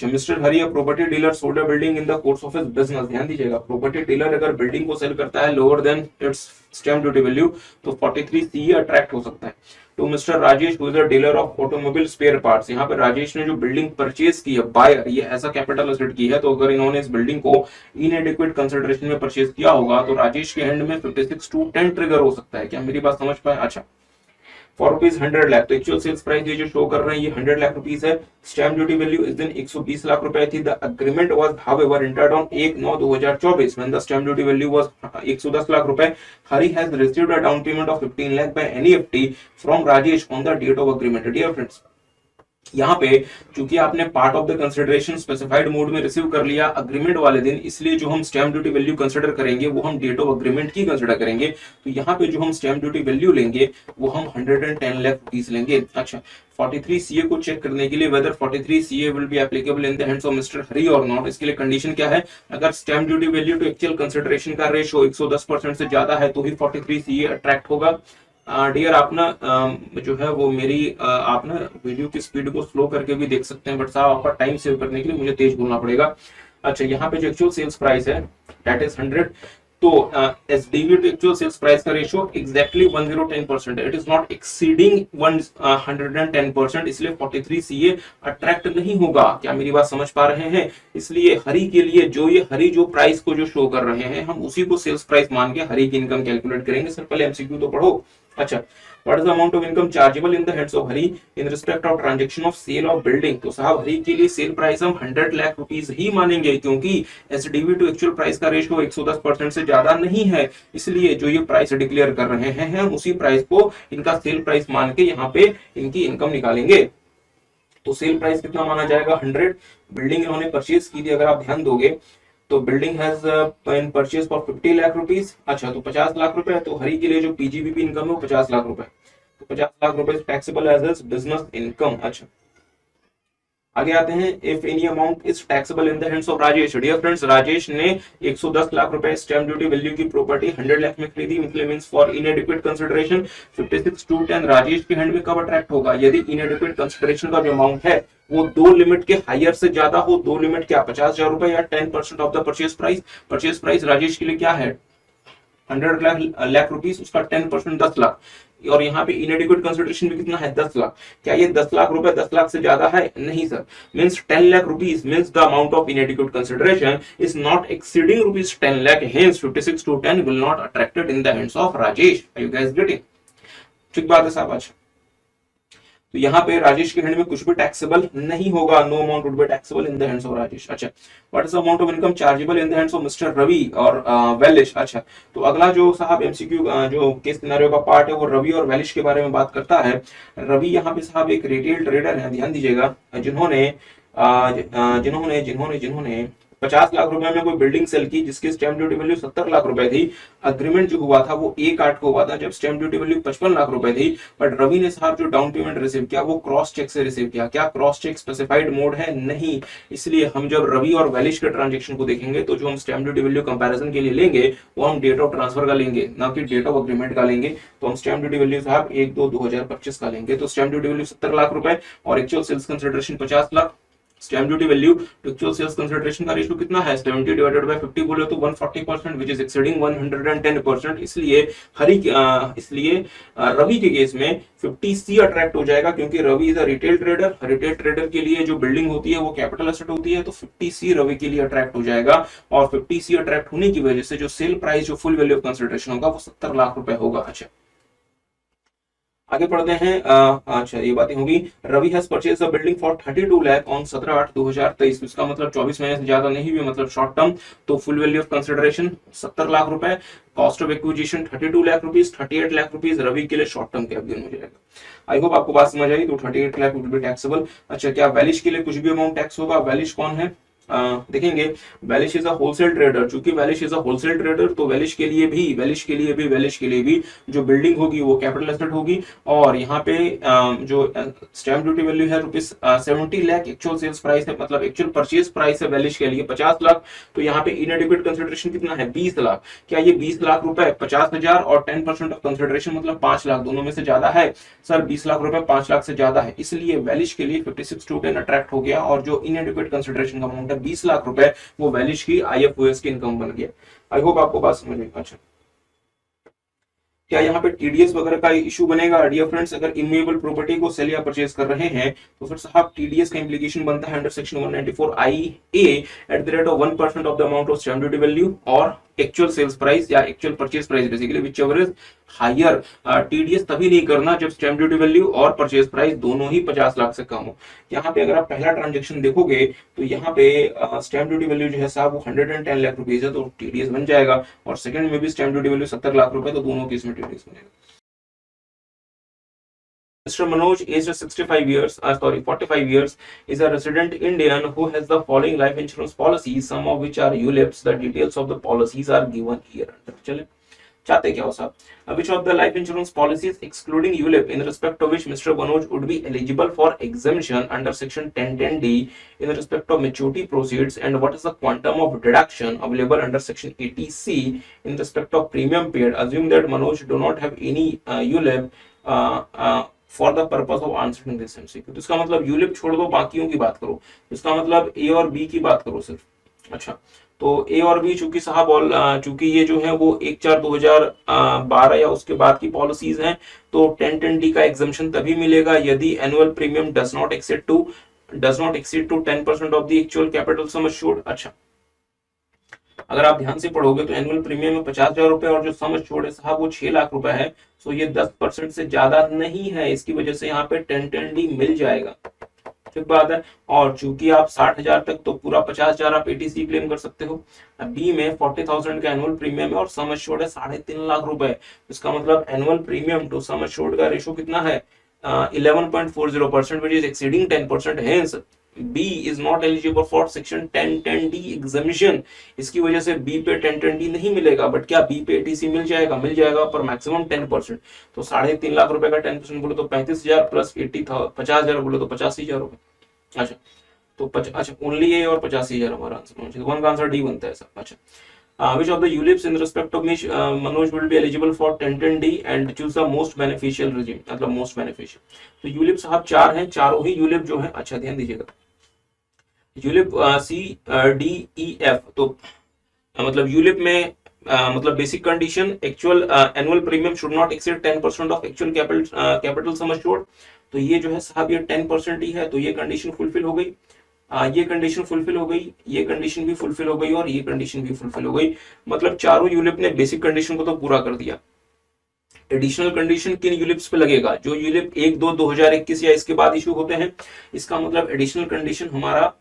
Mister Hari, property dealer sold a building in the course of his business. ध्यान दीजिएगा, property dealer अगर building को sell करता है lower than its stamp duty value तो 43 C attract हो सकता है। तो mister Rajesh who is a dealer of automobile spare parts, यहाँ पे राजेश ने जो बिल्डिंग परचेज की है, बायर, ये ऐसा कैपिटल एसेट की है, तो अगर इन्होंने इस बिल्डिंग को इनएडिक्वेट कंसिडरेशन में परचेज किया होगा तो राजेश के हैंड में 56(2)(10) ट्रिगर हो सकता है। क्या मेरी बात समझ पाए? अच्छा, फॉर रुपीज 100 लाख, तो एक्चुअल सेल्स प्राइस ये जो शो कर रहे हैं ये 100 लाख रुपीज है। स्टैम्प ड्यूटी वैल्यू इस दिन 120 लाख रुपए थी। The agreement was however entered on 1/9/2024 when the stamp duty value was 110 lakh रुपए। Hari has received a down payment of 15 lakh by NEFT from Rajesh on the date of agreement. Dear friends, यहाँ पे चूंकि आपने part of the consideration specified mode में receive कर लिया agreement वाले दिन, इसलिए जो हम स्टैम्प ड्यूटी वैल्यू कंसिडर करेंगे वो हम डेट ऑफ अग्रीमेंट की कंसिडर करेंगे। तो यहाँ पे जो हम स्टैम्प ड्यूटी वैल्यू लेंगे वो हम 110 लाख रुपीस लेंगे। अच्छा, 43 सीए को चेक करने के लिए whether 43 CA will be applicable in the hands of mister Hari or not, इसके लिए कंडीशन क्या है? अगर stamp duty value to actual consideration का रेशियो 110% से ज्यादा है तो ही 43 सीए अट्रैक्ट होगा। डियर, आप ना जो है वो मेरी आप ना वीडियो की स्पीड को स्लो करके भी देख सकते हैं, बट साहब आपका टाइम सेव करने के लिए मुझे तेज बोलना पड़ेगा। अच्छा, यहाँ पे जो एक्चुअल सेल्स प्राइस है दैट इज 100, तो SDV to actual sales price का रेशियो एग्जैक्टली 1010% है। इट इज नॉट एक्सीडिंग 110%, इसलिए 43 सीए अट्रैक्ट नहीं होगा। क्या मेरी बात समझ पा रहे हैं? इसलिए हरी के लिए जो ये हरी जो प्राइस को जो शो कर रहे हैं हम उसी को सेल्स प्राइस मान के हरी की इनकम कैलकुलेट करेंगे। सर पहले एमसीक्यू तो पढ़ो। अच्छा, what is the amount of income chargeable in the heads of Hari in respect of transaction of sale of building? तो साहब हरी के लिए सेल प्राइस हम 100 लाख रुपीस ही मानेंगे, क्योंकि एसडीवी टू एक्चुअल प्राइस का रेशियो 110% से ज्यादा नहीं है। इसलिए जो ये प्राइस डिक्लेयर कर रहे हैं हम उसी प्राइस को इनका सेल प्राइस मान के यहाँ पे इनकी इनकम निकालेंगे। तो सेल प्राइस कितना माना जाएगा? 100। बिल्डिंग इन्होंने परचेज की थी, अगर आप ध्यान दोगे तो building has been purchase for 50 lakh rupees. अच्छा, तो 50 लाख रुपए, तो हरी के लिए जो पीजीबीपी इनकम है वो 50 लाख रुपए, तो 50 लाख रुपए टैक्सेबल एज बिजनेस इनकम। अच्छा, आगे आते हैं, if any amount is taxable in the hands of Rajesh. Dear friends, Rajesh ने 110 लाख रुपए स्टैम्प ड्यूटी वैल्यू की प्रॉपर्टी 100 लाख में खरीदी, मतलब means for inadequate consideration 56(2)(10) Rajesh के हैंड में कब अट्रैक्ट होगा? यदि इनएडिक्वेट कंसिडरेशन का जो अमाउंट है वो दो लिमिट के हायर से ज्यादा हो। दो लिमिट क्या? 50,000 रुपए या 10% of the purchase price. Purchase price Rajesh के लिए क्या है? 100 लाख रुपीस, उसका 10% 10 लाख, और यहाँ पे इनएडिक्वेट कंसिडरेशन भी कितना है? 10 लाख। क्या ये 10 लाख रुपए 10 लाख से ज्यादा है? नहीं sir. Means 10 lakh rupees means the amount of inadequate consideration is not exceeding rupees 10 lakh, hence 56(2)(10) will not attracted in the hands of Rajesh. Are you guys getting? ठीक बात है साहब। अच्छा, तो यहाँ पे राजेश के हैंड में कुछ भी टैक्सेबल नहीं होगा। No amount would be taxable in the hands of Rajesh. अच्छा, what is the amount of income chargeable in the hands of mister Ravi और वेलिश? अच्छा, तो अगला जो साहब एमसीक्यू जो केस सिनेरियो का पार्ट है वो रवि और वेलिश के बारे में बात करता है। रवि यहाँ पे साहब एक रिटेल ट्रेडर है, ध्यान दीजिएगा, जिन्होंने 50 लाख रुपए में कोई बिल्डिंग सेल की जिसकी स्टैम्प ड्यूटी वैल्यू 70 लाख रुपए थी। अग्रीमेंट जो हुआ था वो 1/8 को हुआ था जब स्टैम्प ड्यूटी वैल्यू 55 लाख रुपए थी। बट रवि ने साहब जो डाउन पेमेंट रिसीव किया वो क्रॉस चेक से रिसीव किया। क्या क्रॉस चेक स्पेसिफाइड मोड है? नहीं। इसलिए हम जब रवि और वेलिश के ट्रांजेक्शन को देखेंगे तो जो हम स्टैम्प ड्यूटी वैल्यू कंपैरिजन के लिए लेंगे वो हम डेट ऑफ ट्रांसफर का लेंगे, ना कि डेट ऑफ अग्रीमेंट का लेंगे। तो हम स्टैम्प ड्यूटी वैल्यू साहब 1/2/2025 का लेंगे। तो स्टैम्प ड्यूटी वैल्यू 70 लाख रुपए और actual sales consideration 50 lakh. Stamp duty value to actual sales consideration का रेशियो कितना है? 70 डिवाइडेड बाय 50 बोले तो 140%, विच इज एक्सीडिंग 110%। इसलिए रवि के केस में 50C अट्रैक्ट हो जाएगा, क्योंकि Ravi is a retail trader. Retail trader के लिए जो बिल्डिंग होती है वो कैपिटल एसेट होती है, तो 50C रवि के लिए अट्रैक्ट हो जाएगा। और 50C अट्रैक्ट होने की वजह से जो सेल प्राइस जो फुल वैल्यू ऑफ कंसिडरेशन होगा वो 70 लाख रुपए होगा। अच्छा, आगे पढ़ते हैं। अच्छा, ये बातें होगी। Ravi has purchase a building for 32 lakh on 17/8/2023। इसका मतलब 24 महीने से ज्यादा नहीं हुई, मतलब शॉर्ट टर्म। तो full value of consideration 70 lakh रुपए, cost of acquisition 32 lakh rupees, 38 lakh rupees Ravi के लिए शॉर्ट टर्म कैपिटल हो जाएगा। आई होप आपको बात समझ आई। तो 38 लाख विल बी टैक्सेबल। अच्छा, क्या वेलिश के लिए कुछ भी अमाउंट टैक्स होगा? वेलिश कौन है? देखेंगे वैलिश इज अ होलसेल ट्रेडर, चूंकि वैलिश इज अ होलसेल ट्रेडर तो वैलिश के लिए भी जो बिल्डिंग होगी वो कैपिटल एसेट होगी। और यहाँ पे जो स्टैम्प ड्यूटी वैल्यू है rupees 70 lakh, actual sales price है मतलब एक्चुअल परचेज प्राइस है वैलिश के लिए 50 लाख। तो यहाँ पे इनएडिक्वेट कंसिडरेशन कितना है 20 लाख। क्या ये 20 लाख रुपए 50,000 और 10% ऑफ कंसिडरेशन मतलब 5 लाख दोनों में से ज्यादा है? सर 20 लाख रुपए 5 लाख से ज्यादा है, इसलिए वैलिश के लिए 56 to 10 अट्रैक्ट हो गया और जो इनएडिक्वेट कंसिडरेशन का अमाउंट है 20 लाख रुपए वो वैलिश की आईएफओएस की इनकम बन गया। आई होप आपको बात समझ में। अच्छा, क्या यहाँ पे टीडीएस वगैरह का इशू बनेगा? डियर फ्रेंड्स, अगर इमूवेबल प्रॉपर्टी को सेल या परचेज कर रहे हैं तो फिर साहब टीडीएस का इम्प्लीकेशन बनता है under section 194 I A at the rate of 1% of the amount of stamp duty value और एक्चुअल सेल्स प्राइस या actual purchase price, basically whichever is higher. TDS तभी नहीं करना जब स्टैम्प ड्यूटी वैल्यू और परचेज प्राइस दोनों ही 50 लाख से कम हो। यहाँ पे अगर आप पहला ट्रांजेक्शन देखोगे तो यहाँ पे स्टैम्प ड्यूटी वैल्यू जो है साहब वो 110 लाख रुपीज है तो टीडीएस बन जाएगा, और सेकंड में भी स्टैम्प ड्यूटी वैल्यू 70 लाख रुपए, तो दोनों केस में टीडीएस बनेगा। Mr. Manoj, aged 65 years, 45 years, is a resident Indian who has the following life insurance policies, some of which are ULIPs. The details of the policies are given here. चले चाहते क्या हो साहब? Which of the life insurance policies excluding ULIP in respect of which Mr. Manoj would be eligible for exemption under section 1010D in respect of maturity proceeds, and what is the quantum of deduction available under section 80C in respect of premium paid? Assume that Manoj do not have any ULIP for the purpose of answering this MCQ. तो इसका मतलब ULIP छोड़ दो, बाकियों की बात करो, इसका मतलब ए और बी की बात करो सिर्फ। अच्छा, तो ए और बी चूंकि साहब चूंकि ये जो है वो 1/4/2012 या उसके बाद की पॉलिसीज हैं, तो 1010D का एग्जम्पशन तभी मिलेगा यदि annual premium does not exceed to 10% of the actual capital sum assured. अच्छा, अगर आप ध्यान से पढ़ोगे तो एनुअल प्रीमियम में 50,000 रुपए और जो सम एश्योर्ड है साहब वो 6 लाख रुपए है, तो ये 10% से ज्यादा नहीं है, इसकी वजह से यहाँ पे 1010D मिल जाएगा। ठीक बात है। और चूंकि आप 60,000 तक तो पूरा 50,000 आप एटीसी क्लेम कर सकते हो। बी में 40,000 का एनुअल प्रीमियम है और सम एश्योर्ड है 3.5 लाख रुपए, इसका मतलब annual premium to sum assured का रेशो कितना है 11.40%, which is exceeding 10%. Hence B is not eligible for section 1010D exemption. इसकी वजह से B पे 1010D नहीं मिलेगा, बट क्या B पे ATC मिल जाएगा पर मैक्सिमम 10%। तो 3.5 लाख रुपए का 10% बोले तो 35,000 प्लस 50,000 बोले तो 85,000 रुपए। अच्छा, तो अच्छा ओनली A और 85,000 हमारा आंसर, वन का आंसर डी बनता है सब। अच्छा, which of the ULIPs in respect of which Manoj will be eligible for 1010D and choose the most beneficial regime, मतलब most beneficial। तो यूलिप साहब 4 हैं, चारों ही यूलिप जो है, अच्छा ध्यान दीजिएगा, ULIP C, D, E, F, तो मतलब यूलिप में मतलब basic condition actual annual premium should not exceed 10% of actual capital sum assured, तो ये जो है साहब ये 10% ही है, तो ये कंडीशन फुलफिल हो गई, ये कंडीशन फुलफिल हो गई, ये कंडीशन भी फुलफिल हो गई और ये कंडीशन भी फुलफिल हो गई। मतलब चारों यूलिप ने बेसिक कंडीशन को तो पूरा कर दिया। एडिशनल कंडीशन किन यूलिप्स पे लगेगा? जो यूलिप 1/2/2021 या इसके बाद इशू होते हैं, इसका मतलब एडिशनल कंडीशन हमारा,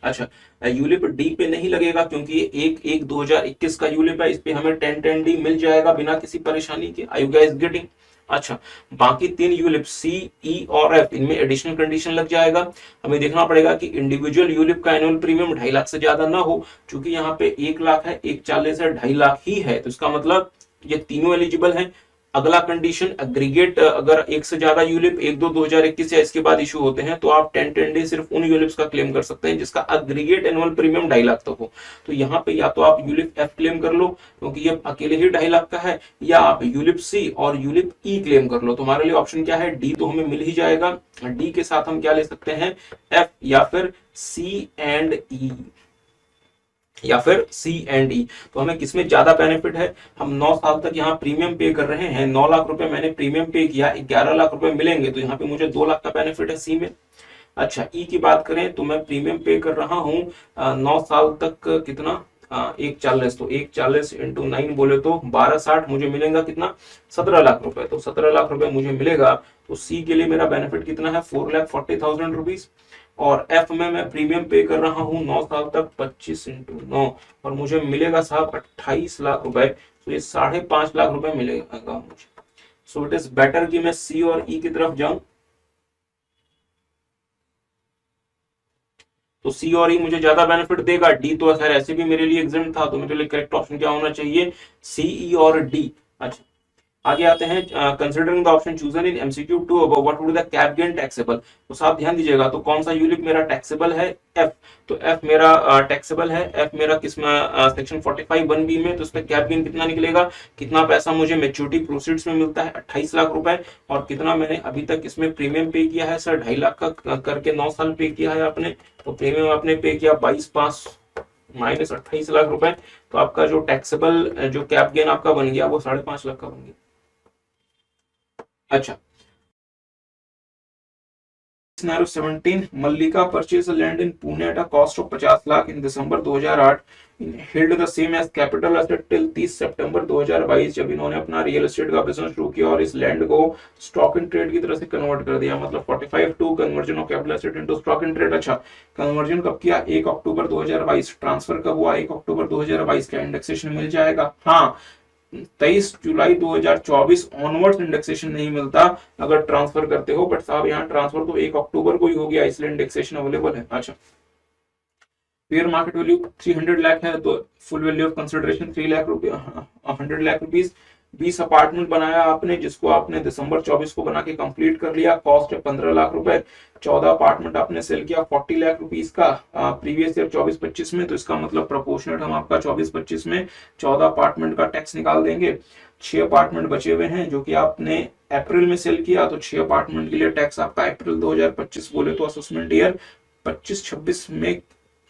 अच्छा यूलिप डी पे नहीं लगेगा क्योंकि 1/1/2021 का यूलिप है, इस पे हमें 1010D मिल जाएगा बिना किसी परेशानी के। Are you guys getting? अच्छा, बाकी 3 यूलिप सी, ई और एफ, इनमें एडिशनल कंडीशन लग जाएगा। हमें देखना पड़ेगा कि इंडिविजुअल यूलिप का एनुअल प्रीमियम 2.5 लाख से ज्यादा ना हो, क्योंकि यहाँ पे 1 लाख है, 140 है, 2.5 लाख ही है, तो इसका मतलब ये तीनों एलिजिबल हैं। अगला कंडीशन एग्रीगेट, अगर एक से ज्यादा यूलिप 1/2/2021 या इसके बाद इशू होते हैं तो आप 1010D सिर्फ उन यूलिप्स का क्लेम कर सकते हैं जिसका एग्रीगेट एनुअल प्रीमियम 2.5 लाख तक हो। तो यहाँ पे या तो आप यूलिप एफ क्लेम कर लो क्योंकि ये अकेले ही 2.5 लाख का है, या आप यूलिप सी और यूलिप ई क्लेम कर लो। तो हमारे लिए ऑप्शन क्या है? डी तो हमें मिल ही जाएगा। डी के साथ हम क्या ले सकते हैं? एफ या फिर सी एंड ई, या फिर सी एंड ई। तो हमें किसमें ज्यादा बेनिफिट है? हम 9 साल तक यहाँ प्रीमियम पे कर रहे हैं, 9 लाख रुपए मैंने प्रीमियम पे किया, 11 लाख रुपए मिलेंगे, तो यहाँ पे मुझे 2 लाख का बेनिफिट है सी में। अच्छा, ई की बात करें तो मैं प्रीमियम पे कर रहा हूँ 9 साल तक, कितना 140, तो 140 इंटू 9 बोले तो 1260, मुझे मिलेगा कितना? 17 लाख रुपए। तो 17 लाख रुपए मुझे मिलेगा। तो सी के लिए मेरा बेनिफिट कितना है? 4,40,000 रुपीज। और एफ में मैं प्रीमियम पे कर रहा हूँ 9 साल तक, 25 इंटू 9, और मुझे मिलेगा साहब 28 लाख रुपए। तो ये 5.5 लाख रुपए मिलेगा मुझे। सो इट इज बेटर कि मैं सी और ई की तरफ जाऊं। तो सी और ई मुझे ज्यादा बेनिफिट देगा, डी तो खैर ऐसे भी मेरे लिए एग्जाम था, तो मेरे लिए करेक्ट ऑप्शन क्या होना चाहिए, सी, ई और डी। अच्छा, आगे आते हैं, considering the option chosen in MCQ 2 above what would the cap gain taxable. तो साहब ध्यान दीजिएगा, तो कौन सा यूलिप मेरा टैक्सेबल है, एफ। तो एफ मेरा टैक्सेबल है, एफ मेरा किसमें, सेक्शन 45 1 बी में। तो इसका कैप गेन कितना निकलेगा, कितना पैसा मुझे मैच्योरिटी प्रोसीड्स में मिलता है, 28 लाख रुपए, और कितना मैंने अभी तक इसमें प्रीमियम पे किया है सर, 2.5 लाख का करके 9 साल पे किया है आपने। तो प्रीमियम आपने पे किया 22,500 माइनस 28 लाख रुपए, तो आपका जो टैक्सेबल जो कैप गेन आपका बन गया वो 5.5 लाख का बन गया। अच्छा, Scenario 17, Mallika purchased a land in Pune at a cost of 50 lakh in December 2008, held the same as capital asset till 30 सितंबर 2022, जब इन्होंने अपना रियल एस्टेट का बिजनेस शुरू किया और इस लैंड को स्टॉक इन ट्रेड की तरह से कन्वर्ट कर दिया, मतलब 45 to conversion of capital asset into stock in trade. अच्छा, कन्वर्जन कब किया, 1 अक्टूबर 2022, ट्रांसफर कब हुआ, 1 अक्टूबर 2022, का इंडेक्सेशन मिल जाएगा, हाँ 23 जुलाई 2024 ऑनवर्ड्स इंडेक्सेशन नहीं मिलता अगर ट्रांसफर करते हो, बट साहब यहाँ ट्रांसफर तो 1 अक्टूबर को ही हो गया, इसलिए इंडेक्सेशन अवेलेबल है। अच्छा, फेयर मार्केट वैल्यू 300 लाख है, तो full value of consideration 3 lakh रुपए, 100 लाख रुपीज। 20 अपार्टमेंट बनाया आपने, जिसको आपने दिसंबर 24 को बना के कंप्लीट कर लिया, कॉस्ट है 15 लाख रुपए। 14 अपार्टमेंट आपने सेल किया 40 लाख रुपीज का प्रीवियस ईयर 24-25 में, तो इसका मतलब प्रोपोर्शनेट हम आपका 24-25 में 14 अपार्टमेंट का टैक्स निकाल देंगे। 6 अपार्टमेंट बचे हुए हैं जो कि आपने अप्रैल में सेल किया, तो 6 अपार्टमेंट के लिए टैक्स आपका अप्रैल 2025 बोले तो असेसमेंट ईयर 25-26 में,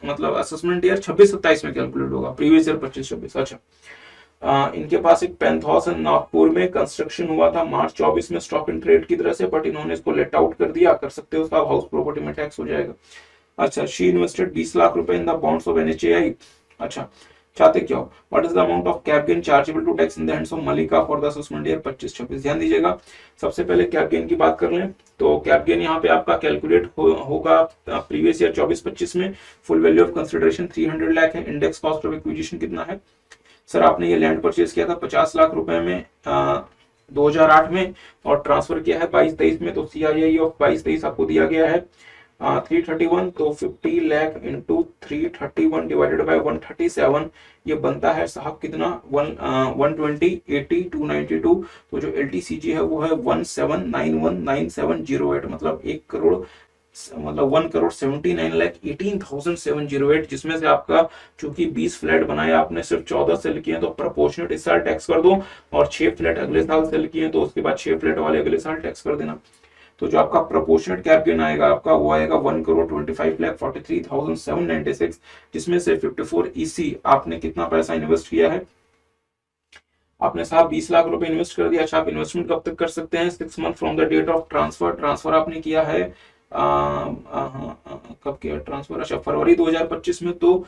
मतलब असेसमेंट ईयर 26-27 में कैलकुलेट होगा, प्रीवियस ईयर 25-26। अच्छा, इनके पास एक पेंथहाउस नागपुर में कंस्ट्रक्शन हुआ था मार्च 24 में स्टॉक इन ट्रेड की तरह से, बट इन्होंने इसको लेट आउट कर दिया, कर सकते हो उसका हाउस प्रॉपर्टी में टैक्स हो जाएगा। अच्छा, शी इन्वेस्टेड 20 लाख रुपए in the bonds of NHAI. अच्छा, चाहते क्या हो, what is the amount of cap gain chargeable to tax in the hands of Mallika for the assessment year 25-26। ध्यान दीजिएगा, सबसे पहले कैप गेन की बात कर लें, तो कैप गेन यहाँ पे आपका कैलकुलेट होगा प्रीवियस ईयर 24-25 में। Full value of consideration 300 lakh है, इंडेक्स कॉस्ट ऑफ एक्विजिशन कितना है, सर आपने ये लैंड परचेज किया था 50 लाख रुपए में 2008 में, और ट्रांसफर किया है 22-23 में, तो सीआईआई ऑफ 22-23 आपको दिया गया है 331, तो 50 लाख इंटू 331 डिवाइडेड बाय 137, ये बनता है साहब कितना 120 80 292, तो जो एलटीसीजी है वो है 17919708, मतलब 1 करोड़, मतलब 1,79,18,708, जिसमें से आपका चूंकि 20 फ्लैट बनाया आपने, सिर्फ 14 सेल किए हैं, तो प्रोपोर्शनेट इस साल टैक्स कर दो, और 6 फ्लैट अगले साल सेल किए हैं तो उसके बाद 6 फ्लैट वाले अगले साल टैक्स कर देना। तो जो आपका प्रोपोर्शनेट कैप गेन आएगा आपका, वो आएगा 1,25,43,796, जिसमें से 54 ईसी आपने कितना पैसा इन्वेस्ट किया है, आपने साहब 20 लाख रुपए इन्वेस्ट कर दिया। अच्छा, आप इन्वेस्टमेंट कब तक कर सकते हैं, 6 month from the date of transfer. Transfer आपने किया है कब किया ट्रांसफर, अच्छा फरवरी 2025 में, तो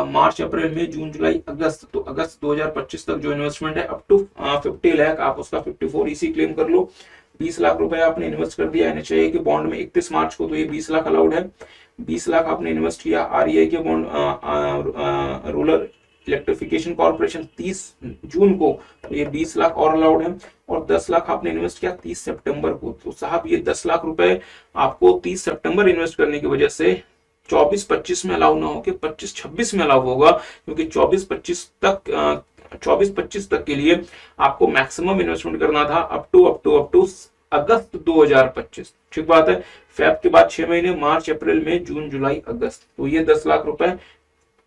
मार्च अप्रैल मई जून जुलाई अगस्त, तो अगस्त 2025 तक जो इन्वेस्टमेंट है अप टू 50 लाख, आप उसका 54 ईसी क्लेम कर लो। 20 लाख रुपए आपने इन्वेस्ट कर दिया एनएचआई के बॉन्ड में 31 मार्च को, तो ये 20 लाख अलाउड है। 20 लाख आपने इन्वेस्ट किया आरईआई के बॉन्ड रूरल इलेक्ट्रिफिकेशन कॉर्पोरेशन 30 जून को, तो ये 20 लाख और अलाउड है। और 10 लाख आपने इन्वेस्ट किया 30 सितंबर को, तो साहब ये 10 लाख रुपए आपको 30 सितंबर इन्वेस्ट करने की वजह से 24-25 में अलाउ ना हो के 25-26 में अलाउ होगा, क्योंकि 24-25 तक के लिए आपको मैक्सिमम इन्वेस्टमेंट करना था अप टू अगस्त 2025। ठीक बात है, फेब के बाद 6 महीने मार्च अप्रैल मई जून जुलाई अगस्त, तो ये 10 लाख रुपए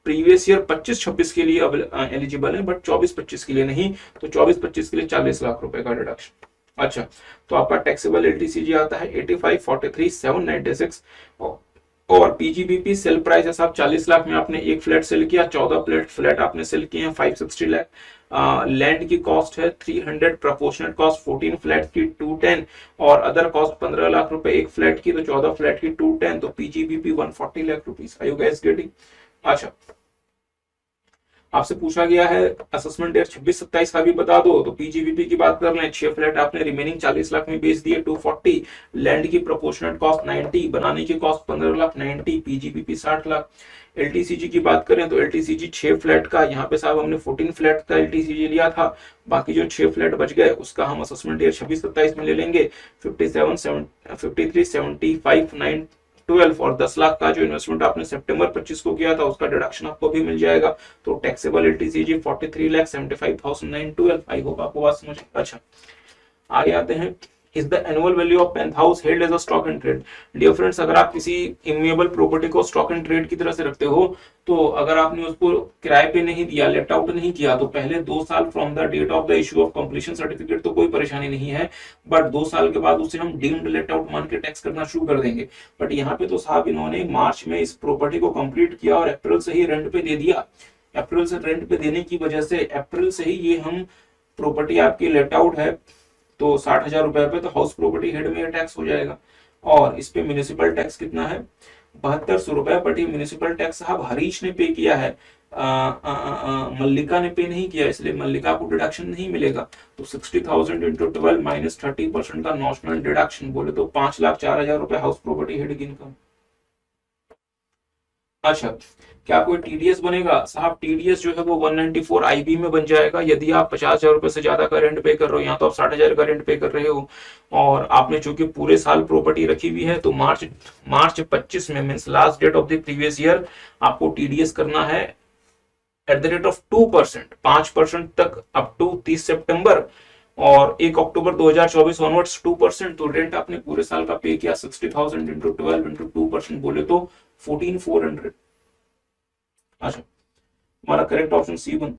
प्रीवियस ईयर 25-26 के लिए एलिजिबल है, बट 24-25 के लिए नहीं, तो 24-25 के लिए 40 लाख रुपए का डिडक्शन। अच्छा, तो आपका टैक्सेबल एलटीसीजी आता है 85,43,796, और पीजीबीपी सेल प्राइस है साहब 40 लाख में आपने एक फ्लैट सेल किया, 14 फ्लैट आपने सेल किए हैं 560 लाख। लैंड की कॉस्ट है 300, प्रोपोर्शनल कॉस्ट 14 फ्लैट की 210, और अदर कॉस्ट 15 लाख रुपए एक फ्लैट की, तो 14 फ्लैट की 210, तो PGBP 140 lakh rupees. Are you guys getting? अच्छा, आपसे पूछा गया है असेसमेंट ईयर 26-27 का भी बता दो, तो पीजीबीपी की बात कर लें, 6 फ्लैट आपने रिमेनिंग 40 लाख में बेच दिए 240, लैंड की प्रोपोर्शनल कॉस्ट 90, बनाने की cost 15 lakh 90, PGBP 60 lakh. LTCG की बात करें तो एलटीसीजी 6 फ्लैट का, यहाँ पे साहब हमने 14 फ्लैट का एलटीसीजी लिया था, बाकी जो 6 फ्लैट बच गए उसका हम असेसमेंट ईयर 26-27 में ले लेंगे 53,75,9 12 और 10 लाख का जो इन्वेस्टमेंट आपने सितंबर 25 को किया था उसका डिडक्शन आपको भी मिल जाएगा। तो टैक्सेबल LTCG 43,75,912। आई होप आपको बात समझ। अच्छा, आगे आते हैं, is the annual value of penthouse held as a stock and trade. Dear friends, अगर आप किसी इमूवेबल प्रॉपर्टी को स्टॉक एंड ट्रेड की तरह से रखते हो, तो अगर आपने उसको किराए पे नहीं दिया, लेट आउट नहीं किया, तो पहले 2 साल from the date of the issue of completion certificate तो कोई परेशानी नहीं है, बट 2 साल के बाद उसे हम डीम्ड लेट आउट मान के टैक्स करना शुरू कर देंगे। बट यहाँ पे तो साहब इन्होंने मार्च में इस प्रॉपर्टी को कंप्लीट किया और अप्रैल से ही रेंट पे दे दिया। अप्रैल से रेंट पे देने की वजह से अप्रैल से ही ये हम प्रॉपर्टी आपकी लेट आउट है, तो 60,000 रुपए पे तो हाउस प्रॉपर्टी हेड में टैक्स हो जाएगा। और इस पे म्यूनिसिपल टैक्स कितना है, 7200 रुपए। बट ये म्यूनिसिपल टैक्स साहब हरीश ने पे किया है, मल्लिका ने पे नहीं किया, इसलिए मल्लिका को डिडक्शन नहीं मिलेगा। तो 60,000 इंटू 12 माइनस 30% का नॉशनल डिडक्शन, बोले तो 5,04,000 रुपए हाउस प्रॉपर्टी हेड इनकम। अच्छा, क्या कोई टीडीएस बनेगा? साहब टीडीएस जो है वो 194 IB में बन जाएगा यदि आप 50,000 रुपए से ज्यादा का रेंट पे कर रहे हो। यहाँ तो आप 60,000 का रेंट पे कर रहे हो और आपने चूंकि पूरे साल प्रॉपर्टी रखी हुई है, तो मार्च 25 में means last date of the previous year आपको टीडीएस करना है एट द रेट ऑफ 2%, 5% तक अप टू 30 सितंबर, और 1 अक्टूबर 2024 ऑनवर्ड्स 2%। तो रेंट आपने पूरे साल का पे किया 60,000 इंटू 12 इंटू 2%, बोले तो 14,400। अच्छा, हमारा करेक्ट ऑप्शन C1।